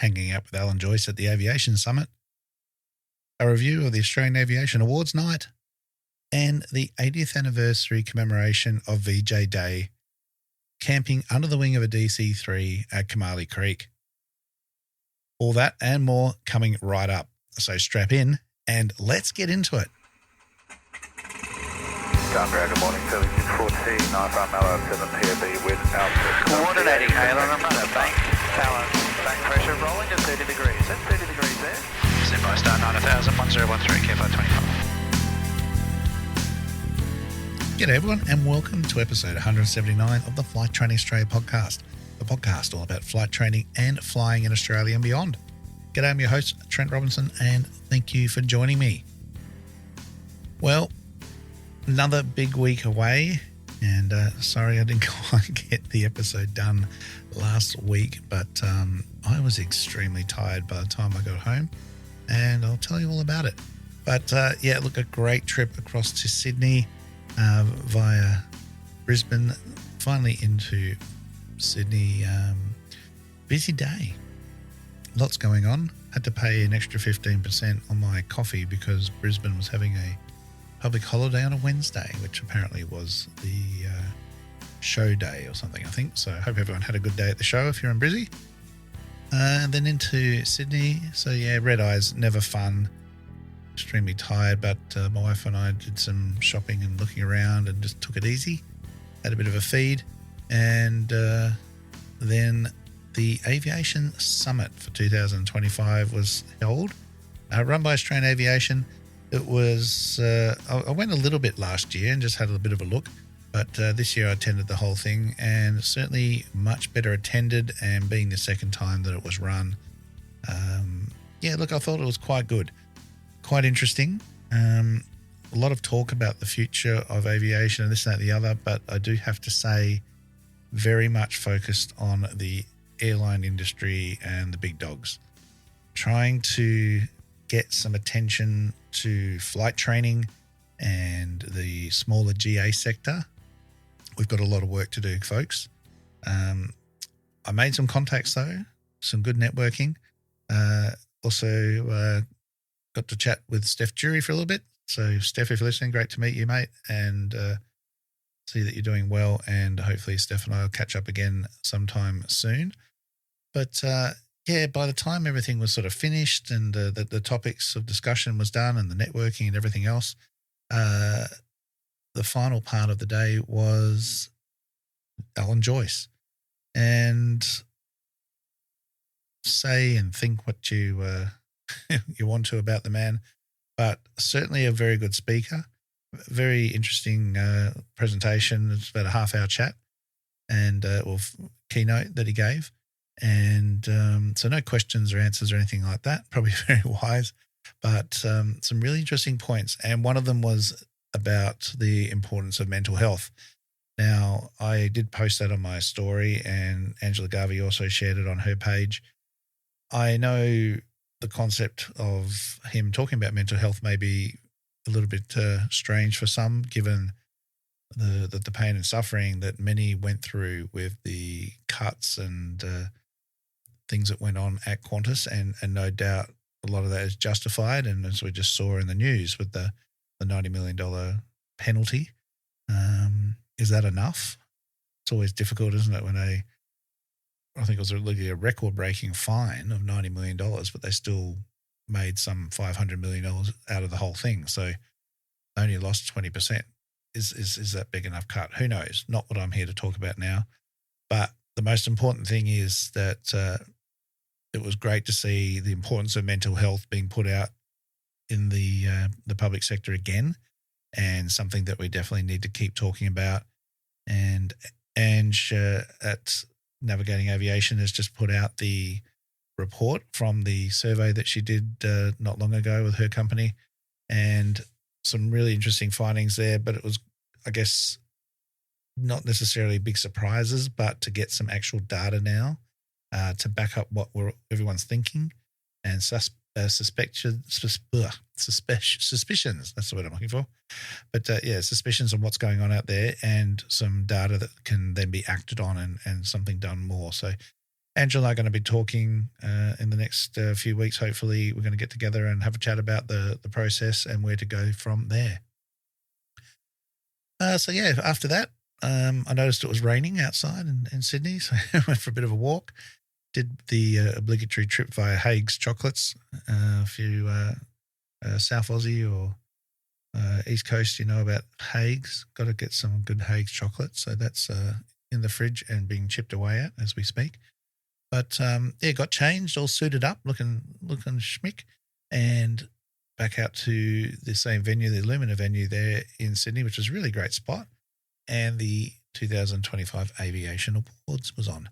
hanging out with Alan Joyce at the Aviation Summit, a review of the Australian Aviation Awards Night, and the 80th anniversary commemoration of VJ Day, camping under the wing of a DC-3 at Coomalie Creek. All that and more coming right up. So strap in and let's get into it. Good morning, 3614, 95 Mallow 7 PAB with altitude. Coordinating, Halen, I'm running a bank power, bank pressure rolling to 30 degrees. That's 30 degrees there. Stand by star 9000, 1013, KFI 25. G'day everyone and welcome to episode 179 of the Flight Training Australia podcast, the podcast all about flight training and flying in Australia and beyond. G'day, I'm your host, Trent Robinson, and thank you for joining me. Well, another big week away, and sorry I didn't quite get the episode done last week, but I was extremely tired by the time I got home, and I'll tell you all about it. But yeah, look, a great trip across to Sydney via Brisbane, finally into Sydney. Busy day. Lots going on. Had to pay an extra 15% on my coffee because Brisbane was having a public holiday on a Wednesday, which apparently was the show day or something, I think. So I hope everyone had a good day at the show if you're in Brizzy. And then into Sydney. So yeah, red eyes, never fun. Extremely tired, but my wife and I did some shopping and looking around and just took it easy. Had a bit of a feed. And then the Aviation Summit for 2025 was held, run by Australian Aviation. It was, I went a little bit last year and just had a bit of a look, but this year I attended the whole thing and certainly much better attended, and being the second time that it was run. Yeah, look, I thought it was quite good, quite interesting. A lot of talk about the future of aviation and this, that, and the other, but I do have to say very much focused on the airline industry and the big dogs, trying to get some attention to flight training and the smaller GA sector. We've got a lot of work to do, folks. I made some contacts though, some good networking. Also got to chat with Steph Jury for a little bit. So Steph, if you're listening, great to meet you, mate, and see that you're doing well, and hopefully Steph and I will catch up again sometime soon. But yeah, by the time everything was sort of finished and the topics of discussion was done and the networking and everything else, the final part of the day was Alan Joyce. And say and think what you you want to about the man, but certainly a very good speaker, very interesting presentation. It's about a half-hour chat and keynote that he gave. And so no questions or answers or anything like that, probably very wise, but some really interesting points. And one of them was about the importance of mental health. Now, I did post that on my story, and Angela Garvey also shared it on her page. I know the concept of him talking about mental health may be a little bit strange for some, given the pain and suffering that many went through with the cuts and things that went on at Qantas, and no doubt a lot of that is justified. And as we just saw in the news with the $90 million penalty, is that enough? It's always difficult, isn't it, when I think it was really a record-breaking fine of $90 million, but they still made some $500 million out of the whole thing. So they only lost 20%. Is that big enough cut? Who knows? Not what I'm here to talk about now. But the most important thing is that it was great to see the importance of mental health being put out in the public sector again, and something that we definitely need to keep talking about. And Ange at Navigating Aviation has just put out the report from the survey that she did not long ago with her company, and some really interesting findings there. But it was, I guess, not necessarily big surprises, but to get some actual data now to back up what everyone's thinking, and suspicions. That's the word I'm looking for. But yeah, suspicions on what's going on out there, and some data that can then be acted on and something done more. So Angela and I are going to be talking in the next few weeks. Hopefully, we're going to get together and have a chat about the process and where to go from there. So, yeah, after that, I noticed it was raining outside in Sydney, so I went for a bit of a walk. Did the obligatory trip via Haig's Chocolates. If you South Aussie or East Coast, you know about Haig's. Got to get some good Haig's chocolate. So that's in the fridge and being chipped away at as we speak. But yeah, got changed, all suited up, looking schmick, and back out to the same venue, the Illumina venue there in Sydney, which was a really great spot. And the 2025 Aviation Awards was on.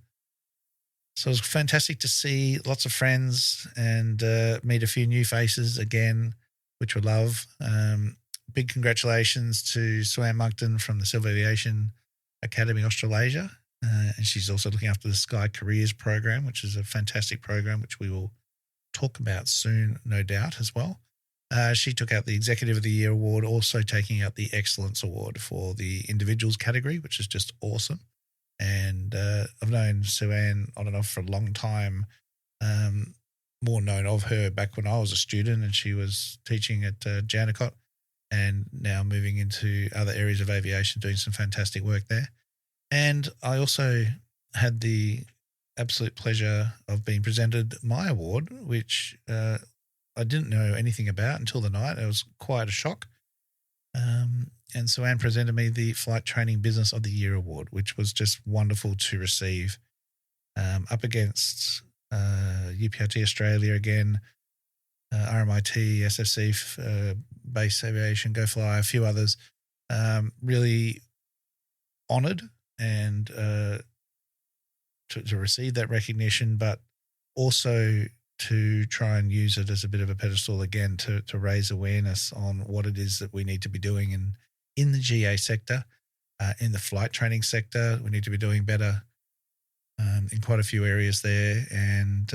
So it was fantastic to see lots of friends and meet a few new faces again, which we love. Big congratulations to Sue-Ann Moncton from the Civil Aviation Academy Australasia. And she's also looking after the Sky Careers program, which is a fantastic program, which we will talk about soon, no doubt, as well. She took out the Executive of the Year award, also taking out the Excellence Award for the individuals category, which is just awesome. And I've known Sue-Ann on and off for a long time, more known of her back when I was a student and she was teaching at Jandakot, and now moving into other areas of aviation, doing some fantastic work there. And I also had the absolute pleasure of being presented my award, which I didn't know anything about until the night. It was quite a shock. And Sue-Ann presented me the Flight Training Business of the Year award, which was just wonderful to receive, up against UPRT Australia again, RMIT, SFC, Base Aviation, Go Fly, a few others. Really honoured and to receive that recognition, but also to try and use it as a bit of a pedestal again to raise awareness on what it is that we need to be doing in the GA sector, in the flight training sector. We need to be doing better in quite a few areas there, and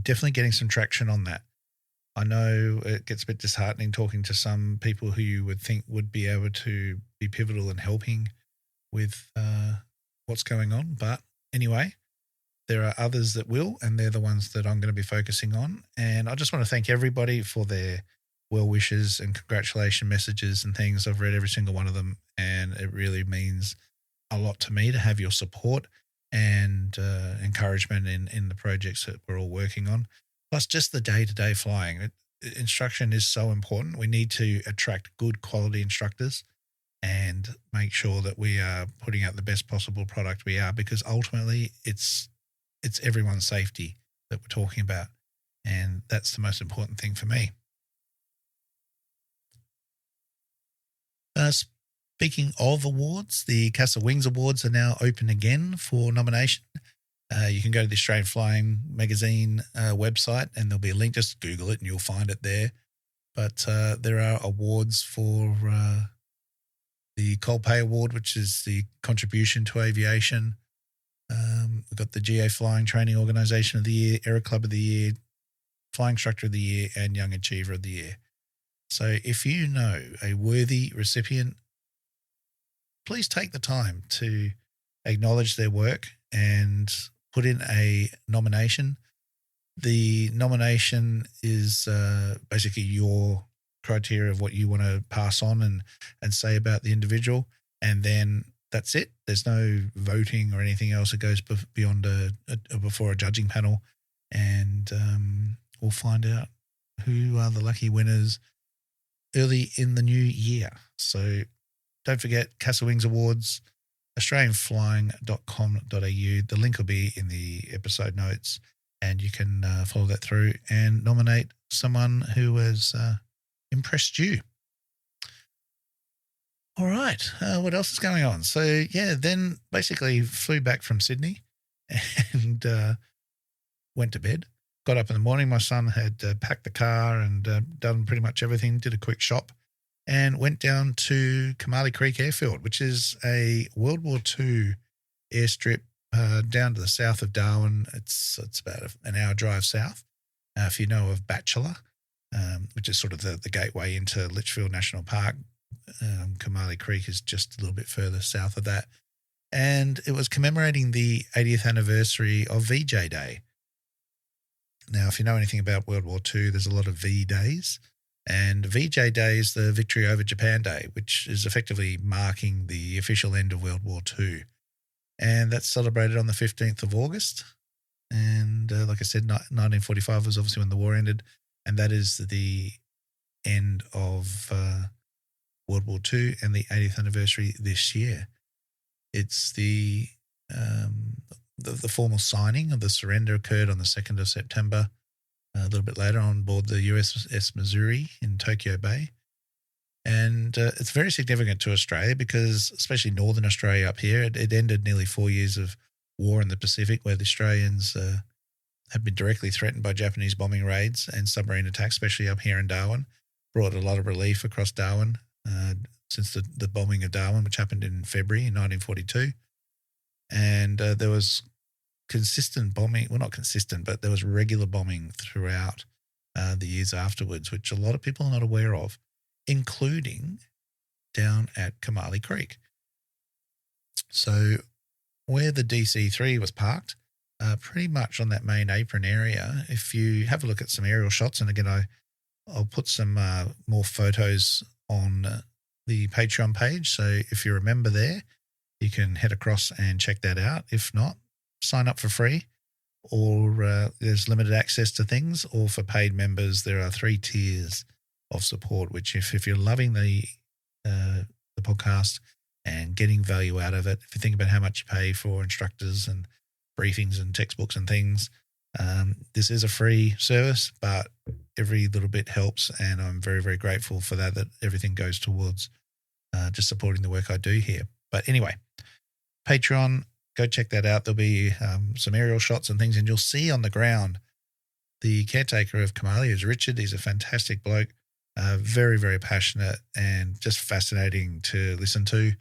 definitely getting some traction on that. I know it gets a bit disheartening talking to some people who you would think would be able to be pivotal in helping with what's going on. But anyway, there are others that will, and they're the ones that I'm going to be focusing on. And I just want to thank everybody for their well wishes and congratulation messages and things. I've read every single one of them, and it really means a lot to me to have your support and encouragement in the projects that we're all working on. Plus just the day-to-day flying. Instruction is so important. We need to attract good quality instructors and make sure that we are putting out the best possible product we are, because ultimately it's everyone's safety that we're talking about. And that's the most important thing for me. Speaking of awards, the CASA Wings Awards are now open again for nomination. You can go to the Australian Flying Magazine website, and there'll be a link. Just Google it and you'll find it there. But there are awards for the Colpay Award, which is the contribution to aviation. We've got the GA Flying Training Organisation of the Year, Aero Club of the Year, Flying Instructor of the Year, and Young Achiever of the Year. So if you know a worthy recipient, please take the time to acknowledge their work and put in a nomination. The nomination is basically your criteria of what you want to pass on and say about the individual, and then that's it. There's no voting or anything else. It goes beyond before a judging panel, and we'll find out who are the lucky winners early in the new year. So don't forget CASA Wings Awards, australianflying.com.au. The link will be in the episode notes, and you can follow that through and nominate someone who has impressed you. All right. What else is going on? So, yeah, then basically flew back from Sydney and went to bed. Got up in the morning. My son had packed the car and done pretty much everything, did a quick shop, and went down to Coomalie Creek Airfield, which is a World War II airstrip down to the south of Darwin. It's about an hour drive south. If you know of Batchelor, which is sort of the gateway into Litchfield National Park, Coomalie Creek is just a little bit further south of that. And it was commemorating the 80th anniversary of VJ Day. Now, if you know anything about World War II, there's a lot of V days. And VJ Day is the Victory over Japan Day, which is effectively marking the official end of World War II. And that's celebrated on the 15th of August. And like I said, 1945 was obviously when the war ended. And that is the end of World War II and the 80th anniversary this year. It's the formal signing of the surrender occurred on the 2nd of September, a little bit later on board the USS Missouri in Tokyo Bay. And it's very significant to Australia because, especially Northern Australia up here, it ended nearly 4 years of war in the Pacific where the Australians have been directly threatened by Japanese bombing raids and submarine attacks, especially up here in Darwin. Brought a lot of relief across Darwin since the bombing of Darwin, which happened in February in 1942. And there was consistent bombing, well, not consistent, but there was regular bombing throughout the years afterwards, which a lot of people are not aware of, including down at Coomalie Creek. So where the DC-3 was parked, pretty much on that main apron area, if you have a look at some aerial shots, and again, I'll put some more photos on the Patreon page. So if you remember there, you can head across and check that out. If not, sign up for free, or there's limited access to things, or for paid members, there are 3 tiers of support, which if you're loving the podcast and getting value out of it, if you think about how much you pay for instructors and briefings and textbooks and things, this is a free service, but every little bit helps, and I'm very, very grateful for that everything goes towards just supporting the work I do here. But anyway, Patreon, go check that out. There'll be some aerial shots and things, and you'll see on the ground the caretaker of Coomalie is Richard. He's a fantastic bloke, very, very passionate and just fascinating to listen to.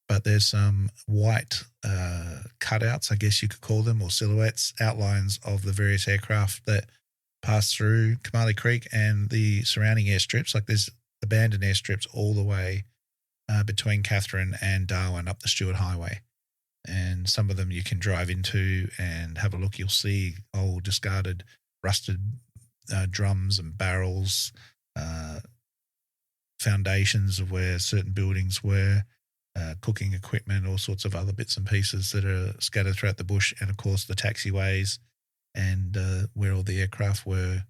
But there's some white cutouts, I guess you could call them, or silhouettes, outlines of the various aircraft that pass through Coomalie Creek and the surrounding airstrips. Like there's abandoned airstrips all the way between Katherine and Darwin up the Stewart Highway. And some of them you can drive into and have a look. You'll see old discarded, rusted drums and barrels, foundations of where certain buildings were, cooking equipment, all sorts of other bits and pieces that are scattered throughout the bush, and of course the taxiways and where all the aircraft were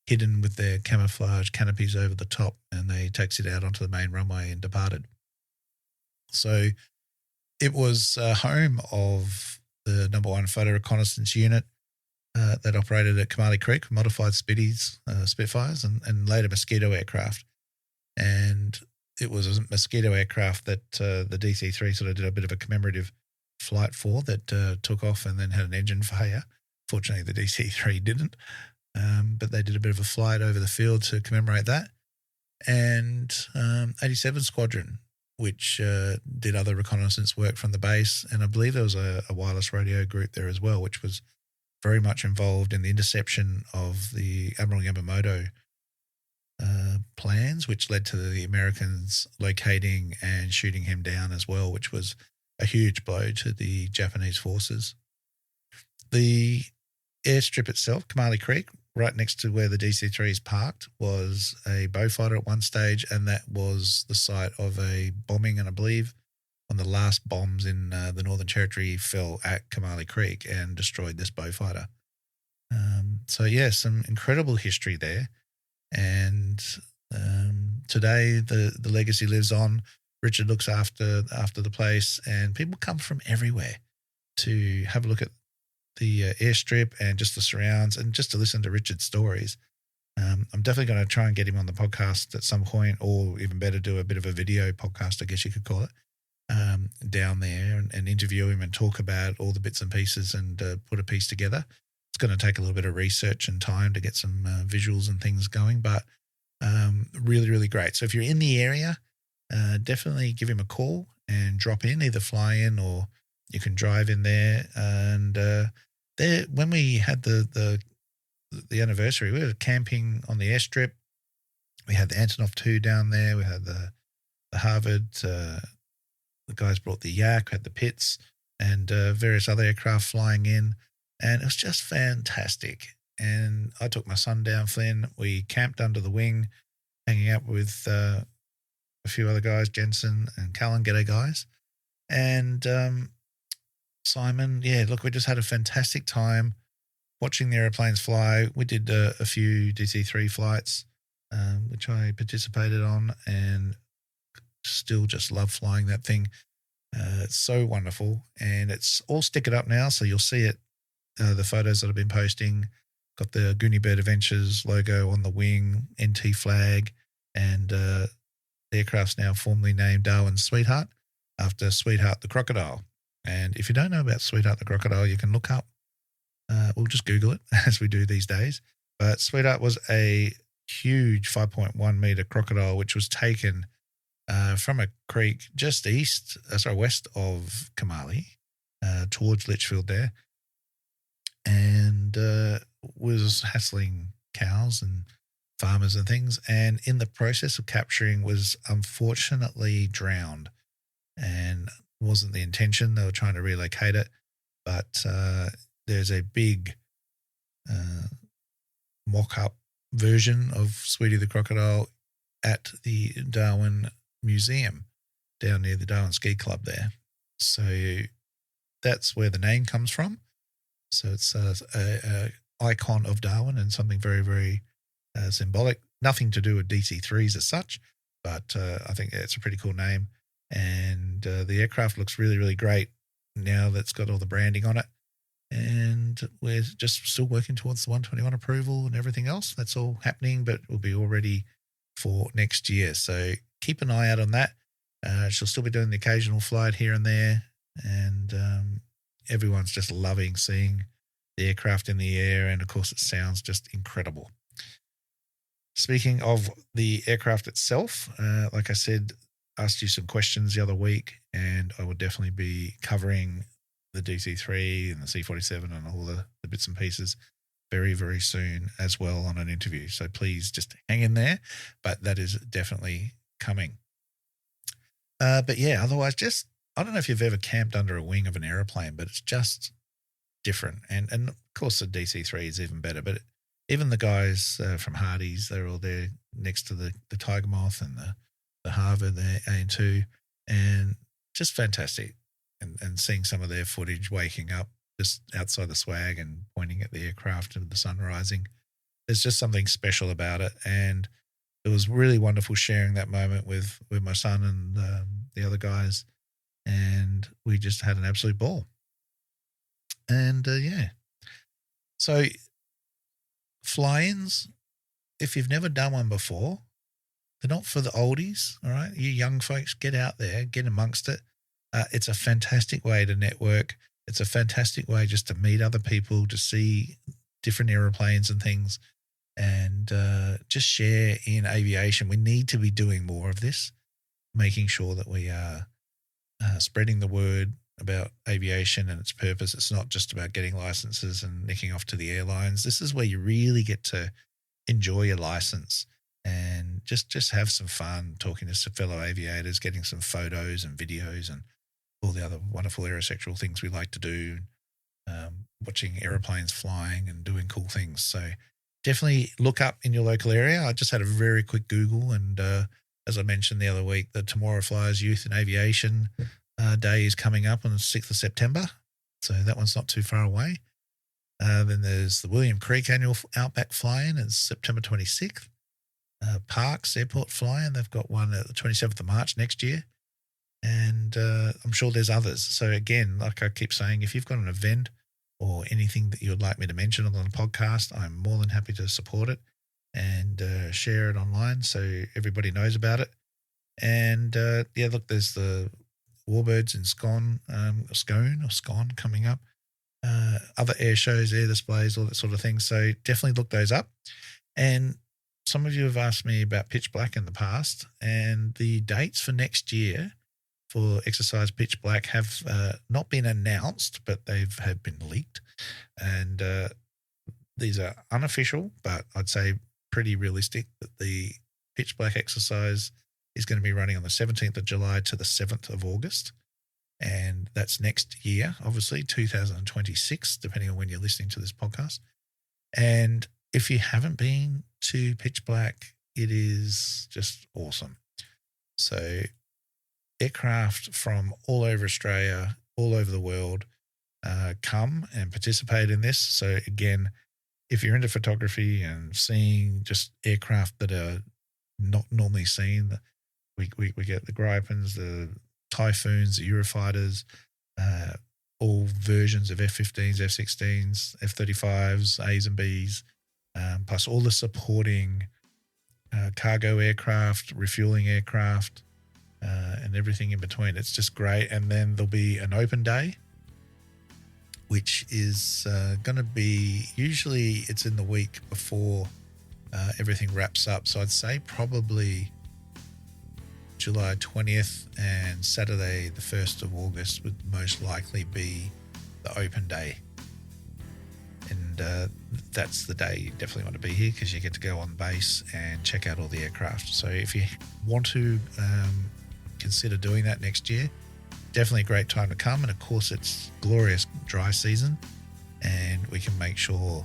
hidden with their camouflage canopies over the top, and they taxied out onto the main runway and departed. So it was home of the No. 1 Photo Reconnaissance Unit that operated at Coomalie Creek, modified Spitfires, and later Mosquito aircraft. And it was a Mosquito aircraft that the DC-3 sort of did a bit of a commemorative flight for, that took off and then had an engine failure. Fortunately, the DC-3 didn't, but they did a bit of a flight over the field to commemorate that. And 87 Squadron, which did other reconnaissance work from the base. And I believe there was a wireless radio group there as well, which was very much involved in the interception of the Admiral Yamamoto plans, which led to the Americans locating and shooting him down as well, which was a huge blow to the Japanese forces. The airstrip itself, Coomalie Creek, right next to where the DC-3 is parked, was a Beaufighter at one stage, and that was the site of a bombing, and I believe one of the last bombs in the Northern Territory fell at Coomalie Creek and destroyed this Beaufighter. So, yeah, some incredible history there. And today the legacy lives on. Richard looks after the place, and people come from everywhere to have a look at the airstrip and just the surrounds, and just to listen to Richard's stories. I'm definitely going to try and get him on the podcast at some point, or even better, do a bit of a video podcast, I guess you could call it, down there and interview him and talk about all the bits and pieces and put a piece together. It's going to take a little bit of research and time to get some visuals and things going, but really, really great. So if you're in the area, definitely give him a call and drop in, either fly in or you can drive in there. And there, when we had the anniversary, we were camping on the airstrip. We had the Antonov 2 down there. We had the Harvard, the guys brought the Yak, had the Pitts, and various other aircraft flying in. And it was just fantastic. And I took my son down, Flynn. We camped under the wing, hanging out with a few other guys, Jensen and Callan. G'day, guys. And Simon, we just had a fantastic time watching the airplanes fly. We did a few DC-3 flights, which I participated on, and still just love flying that thing. It's so wonderful, and it's all stickered up now, so you'll see it. The photos that I've been posting got the Goonie Bird Adventures logo on the wing, NT flag, and the aircraft's now formally named Darwin's Sweetheart after Sweetheart the crocodile. And if you don't know about Sweetheart the crocodile, you can look up. We'll just Google it as we do these days. But Sweetheart was a huge 5.1 meter crocodile, which was taken from a creek just west of Coomalie, towards Litchfield there, and was hassling cows and farmers and things. And in the process of capturing, was unfortunately drowned, and wasn't the intention. They were trying to relocate it, but there's a big mock-up version of Sweetie the crocodile at the Darwin Museum down near the Darwin Ski Club there. So that's where the name comes from. So it's a icon of Darwin and something very, very symbolic. Nothing to do with DC-3s as such, but I think it's a pretty cool name. And the aircraft looks really, really great now that's got all the branding on it. And we're just still working towards the 121 approval and everything else. That's all happening, but we'll be all ready for next year. So keep an eye out on that. She'll still be doing the occasional flight here and there. And everyone's just loving seeing the aircraft in the air. And, of course, it sounds just incredible. Speaking of the aircraft itself, like I said, asked you some questions the other week, and I will definitely be covering the DC-3 and the C-47 and all the bits and pieces very, very soon as well on an interview. So please just hang in there, but that is definitely coming. But yeah, otherwise I don't know if you've ever camped under a wing of an aeroplane, but it's just different. And of course the DC-3 is even better, but even the guys from Hardy's, they're all there next to the Tiger Moth and the Harvard, the AN2, and just fantastic. And seeing some of their footage waking up just outside the swag and pointing at the aircraft and the sun rising. There's just something special about it. And it was really wonderful sharing that moment with my son and the other guys. And we just had an absolute ball. And so fly-ins, if you've never done one before, they're not for the oldies, all right? You young folks, get out there, get amongst it. It's a fantastic way to network. It's a fantastic way just to meet other people, to see different aeroplanes and things, and just share in aviation. We need to be doing more of this, making sure that we are spreading the word about aviation and its purpose. It's not just about getting licenses and nicking off to the airlines. This is where you really get to enjoy your license and just have some fun talking to some fellow aviators, getting some photos and videos and all the other wonderful aerosexual things we like to do, watching aeroplanes flying and doing cool things. So definitely look up in your local area. I just had a very quick Google, and as I mentioned the other week, the Tomorrow Flyers Youth and Aviation Day is coming up on the 6th of September. So that one's not too far away. Then there's the William Creek Annual Outback Fly-In. It's September 26th. Parks Airport Fly-In, they've got one at the 27th of March next year. And I'm sure there's others. So again, like I keep saying, if you've got an event or anything that you would like me to mention on the podcast, I'm more than happy to support it and share it online so everybody knows about it. And look, there's the Warbirds in Scone coming up. Other air shows, air displays, all that sort of thing. So definitely look those up. And some of you have asked me about Pitch Black in the past, and the dates for next year for Exercise Pitch Black have not been announced, but have been leaked. And these are unofficial, but I'd say pretty realistic, that the Pitch Black exercise is going to be running on the 17th of July to the 7th of August. And that's next year, obviously, 2026, depending on when you're listening to this podcast. And if you haven't been to Pitch Black, it is just awesome. So aircraft from all over Australia, all over the world, come and participate in this. So again, if you're into photography and seeing just aircraft that are not normally seen, we get the Gripens, the Typhoons, the Eurofighters, all versions of F-15s, F-16s, F-35s, A's and B's, plus all the supporting cargo aircraft, refueling aircraft, and everything in between. It's just great. And then there'll be an open day, which is going to be, usually it's in the week before everything wraps up. So I'd say probably July 20th and Saturday the 1st of August would most likely be the open day. And that's the day you definitely want to be here, because you get to go on base and check out all the aircraft. So if you want to consider doing that next year, definitely a great time to come. And of course, it's glorious dry season, and we can make sure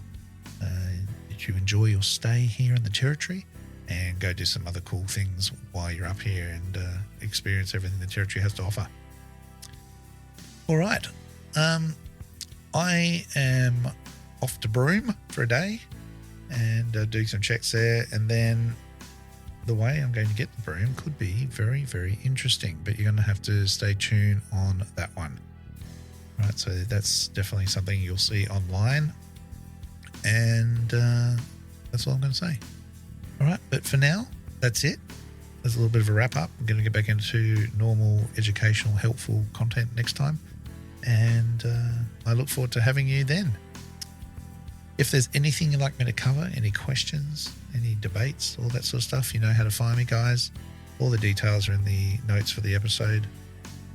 that you enjoy your stay here in the territory and go do some other cool things while you're up here and experience everything the territory has to offer. All right. I am off to Broome for a day and doing some checks there. And then the way I'm going to get to Broome could be very, very interesting, but you're going to have to stay tuned on that one. Right, so that's definitely something you'll see online. And that's all I'm going to say. All right, but for now, that's it. There's a little bit of a wrap up. I'm going to get back into normal, educational, helpful content next time. And I look forward to having you then. If there's anything you'd like me to cover, any questions, any debates, all that sort of stuff, you know how to find me, guys. All the details are in the notes for the episode.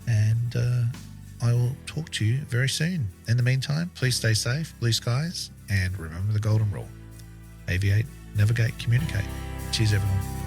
And I will talk to you very soon. In the meantime, please stay safe, blue skies, and remember the golden rule. Aviate, navigate, communicate. Cheers, everyone.